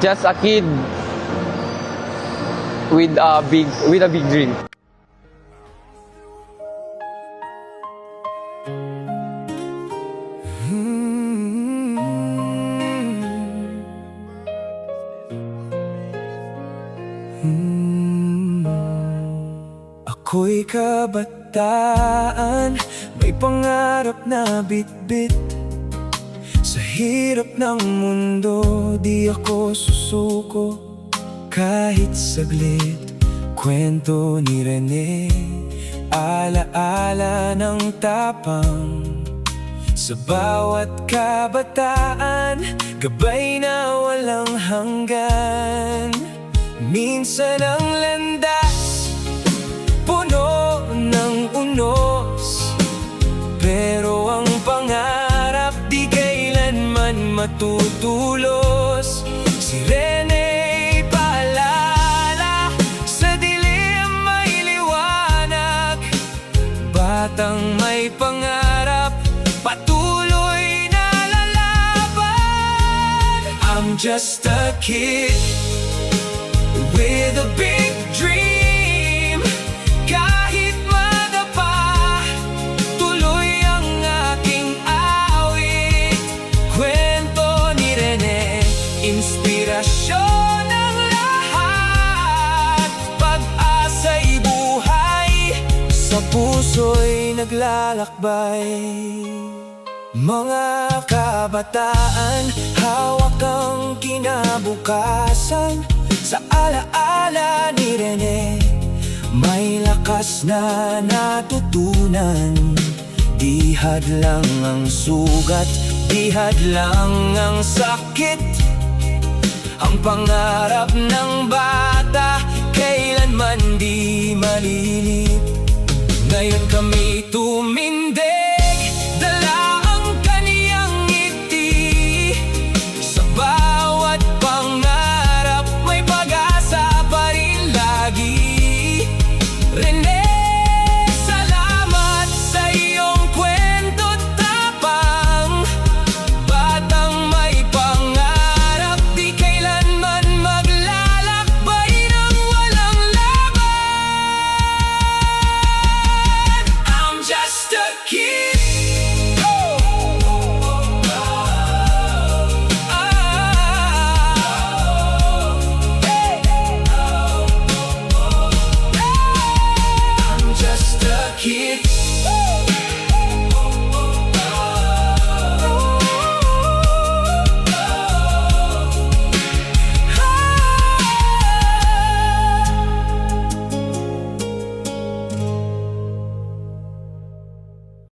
Just a kid with a big dream. Ako'y kabataan, may pangarap na bitbit. Sa hirap ng mundo, di ako susuko kahit saglit. Kwento ni Rene, alaala ng tapang. Sa bawat kabataan, gabay na walang hanggan. Minsan ang landas, puno ng unos, pero ang pangarap di kailanman matutulos. Si Rene paalala, sa dilim may liwanag. Batang may pangarap, patuloy na lalaban. I'm just a kid with a big dream. Kahit madapa, tuloy ang aking awit. Kwento ni Rene, inspirasyon ng lahat. Pag-asa'y buhay, sa puso'y naglalakbay. Mga kabataan, hawak ang kinabukasan. Sa alaala ni Rene, may lakas na natutunan. Di hadlang ang sugat, di hadlang ang sakit. Ang pangarap ng bata, kailanman di malilit. Ngayon kami